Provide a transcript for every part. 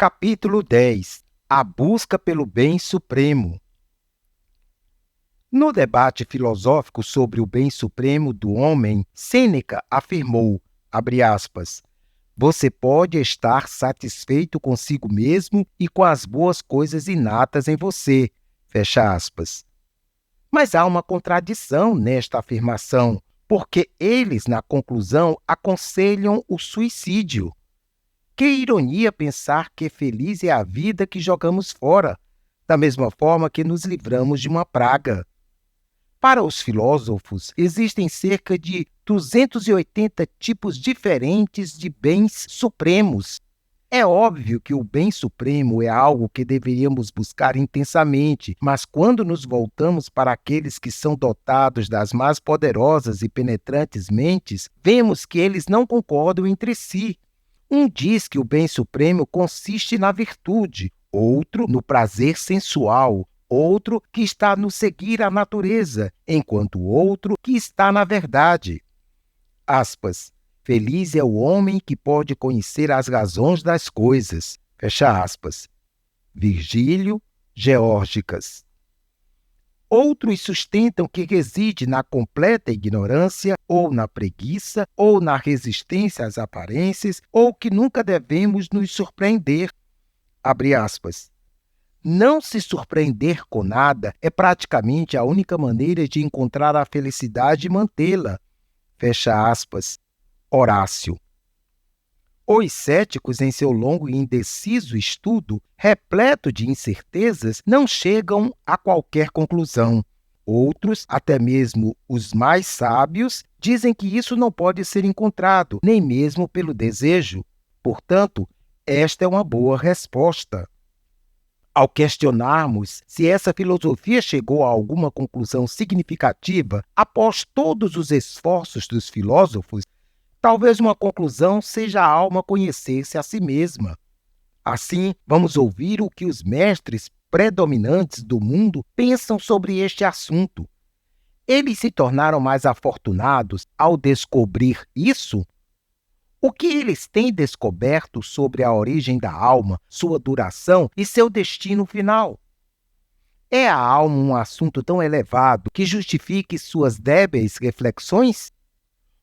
Capítulo 10. A busca pelo bem supremo. No debate filosófico sobre o bem supremo do homem, Sêneca afirmou, abre aspas, você pode estar satisfeito consigo mesmo e com as boas coisas inatas em você, fecha aspas. Mas há uma contradição nesta afirmação, porque eles, na conclusão, aconselham o suicídio. Que ironia pensar que feliz é a vida que jogamos fora, da mesma forma que nos livramos de uma praga. Para os filósofos, existem cerca de 280 tipos diferentes de bens supremos. É óbvio que o bem supremo é algo que deveríamos buscar intensamente, mas quando nos voltamos para aqueles que são dotados das mais poderosas e penetrantes mentes, vemos que eles não concordam entre si. Um diz que o bem supremo consiste na virtude, outro no prazer sensual, outro que está no seguir a natureza, enquanto o outro que está na verdade. Aspas. Feliz é o homem que pode conhecer as razões das coisas. Fecha aspas. Virgílio, Geórgicas. Outros sustentam que reside na completa ignorância, ou na preguiça, ou na resistência às aparências, ou que nunca devemos nos surpreender. Abre aspas. Não se surpreender com nada é praticamente a única maneira de encontrar a felicidade e mantê-la. Fecha aspas. Horácio. Os céticos, em seu longo e indeciso estudo, repleto de incertezas, não chegam a qualquer conclusão. Outros, até mesmo os mais sábios, dizem que isso não pode ser encontrado, nem mesmo pelo desejo. Portanto, esta é uma boa resposta. Ao questionarmos se essa filosofia chegou a alguma conclusão significativa após todos os esforços dos filósofos, talvez uma conclusão seja a alma conhecer-se a si mesma. Assim, vamos ouvir o que os mestres predominantes do mundo pensam sobre este assunto. Eles se tornaram mais afortunados ao descobrir isso? O que eles têm descoberto sobre a origem da alma, sua duração e seu destino final? É a alma um assunto tão elevado que justifique suas débeis reflexões?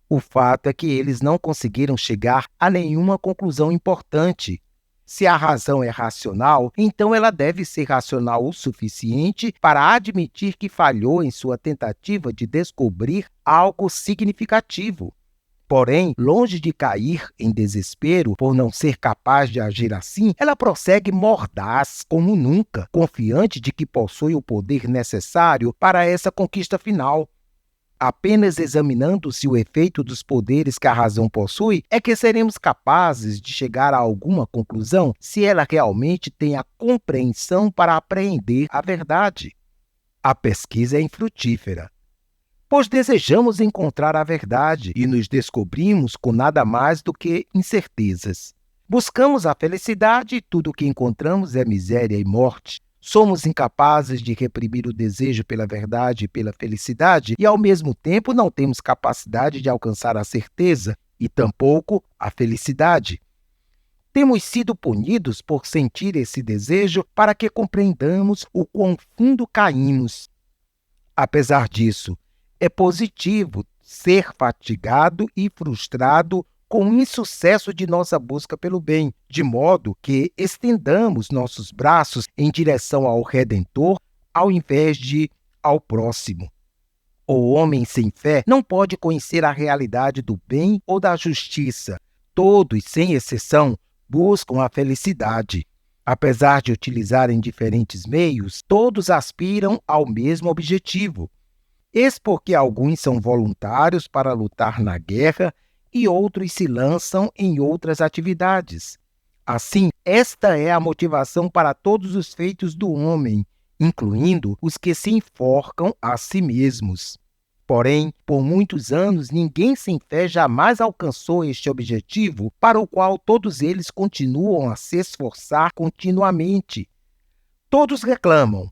O fato é que eles não conseguiram chegar a nenhuma conclusão importante. Se a razão é racional, então ela deve ser racional o suficiente para admitir que falhou em sua tentativa de descobrir algo significativo. Porém, longe de cair em desespero por não ser capaz de agir assim, ela prossegue mordaz como nunca, confiante de que possui o poder necessário para essa conquista final. Apenas examinando-se o efeito dos poderes que a razão possui, é que seremos capazes de chegar a alguma conclusão se ela realmente tem a compreensão para apreender a verdade. A pesquisa é infrutífera, pois desejamos encontrar a verdade e nos descobrimos com nada mais do que incertezas. Buscamos a felicidade e tudo o que encontramos é miséria e morte. Somos incapazes de reprimir o desejo pela verdade e pela felicidade e, ao mesmo tempo, não temos capacidade de alcançar a certeza e tampouco a felicidade. Temos sido punidos por sentir esse desejo para que compreendamos o quão fundo caímos. Apesar disso, é positivo ser fatigado e frustrado com o insucesso de nossa busca pelo bem, de modo que estendamos nossos braços em direção ao Redentor, ao invés de ao próximo. O homem sem fé não pode conhecer a realidade do bem ou da justiça. Todos, sem exceção, buscam a felicidade. Apesar de utilizarem diferentes meios, todos aspiram ao mesmo objetivo. Eis porque alguns são voluntários para lutar na guerra e outros se lançam em outras atividades. Assim, esta é a motivação para todos os feitos do homem, incluindo os que se enforcam a si mesmos. Porém, por muitos anos, ninguém sem fé jamais alcançou este objetivo, para o qual todos eles continuam a se esforçar continuamente. Todos reclamam.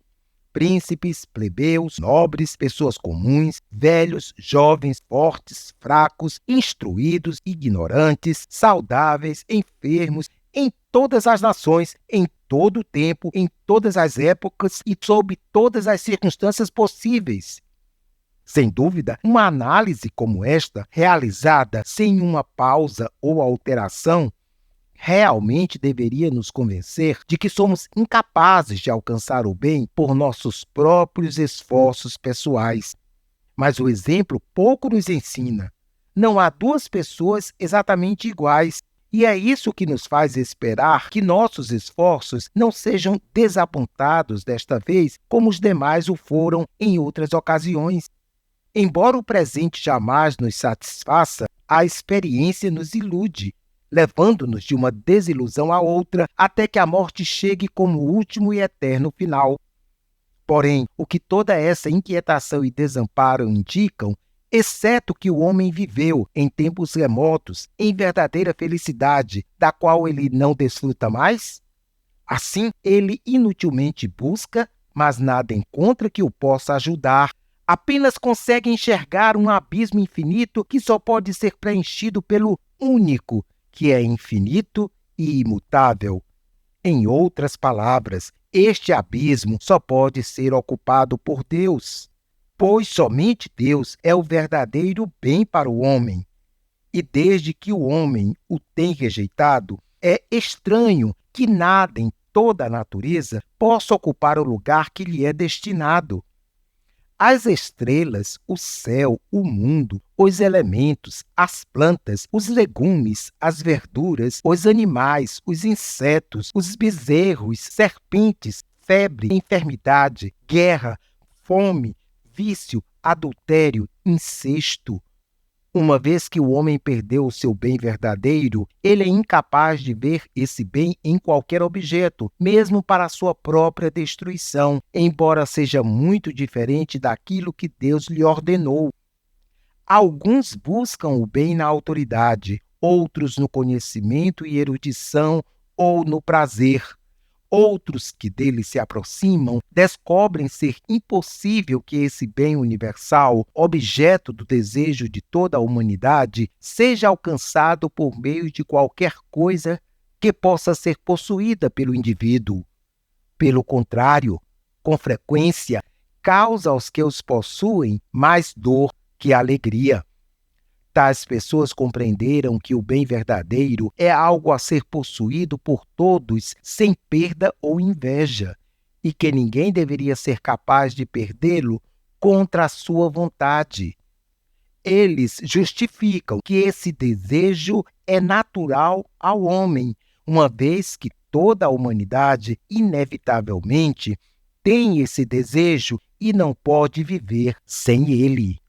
Príncipes, plebeus, nobres, pessoas comuns, velhos, jovens, fortes, fracos, instruídos, ignorantes, saudáveis, enfermos, em todas as nações, em todo o tempo, em todas as épocas e sob todas as circunstâncias possíveis. Sem dúvida, uma análise como esta, realizada sem uma pausa ou alteração, realmente deveria nos convencer de que somos incapazes de alcançar o bem por nossos próprios esforços pessoais. Mas o exemplo pouco nos ensina. Não há duas pessoas exatamente iguais, e é isso que nos faz esperar que nossos esforços não sejam desapontados desta vez, como os demais o foram em outras ocasiões. Embora o presente jamais nos satisfaça, a experiência nos ilude, levando-nos de uma desilusão a outra até que a morte chegue como último e eterno final. Porém, o que toda essa inquietação e desamparo indicam, exceto que o homem viveu em tempos remotos em verdadeira felicidade, da qual ele não desfruta mais? Assim, ele inutilmente busca, mas nada encontra que o possa ajudar. Apenas consegue enxergar um abismo infinito que só pode ser preenchido pelo único, que é infinito e imutável. Em outras palavras, este abismo só pode ser ocupado por Deus, pois somente Deus é o verdadeiro bem para o homem. E desde que o homem o tem rejeitado, é estranho que nada em toda a natureza possa ocupar o lugar que lhe é destinado. As estrelas, o céu, o mundo, os elementos, as plantas, os legumes, as verduras, os animais, os insetos, os bezerros, serpentes, febre, enfermidade, guerra, fome, vício, adultério, incesto. Uma vez que o homem perdeu o seu bem verdadeiro, ele é incapaz de ver esse bem em qualquer objeto, mesmo para a sua própria destruição, embora seja muito diferente daquilo que Deus lhe ordenou. Alguns buscam o bem na autoridade, outros no conhecimento e erudição ou no prazer. Outros que dele se aproximam descobrem ser impossível que esse bem universal, objeto do desejo de toda a humanidade, seja alcançado por meio de qualquer coisa que possa ser possuída pelo indivíduo. Pelo contrário, com frequência, causa aos que os possuem mais dor que alegria. Tais pessoas compreenderam que o bem verdadeiro é algo a ser possuído por todos sem perda ou inveja, e que ninguém deveria ser capaz de perdê-lo contra a sua vontade. Eles justificam que esse desejo é natural ao homem, uma vez que toda a humanidade, inevitavelmente, tem esse desejo e não pode viver sem ele.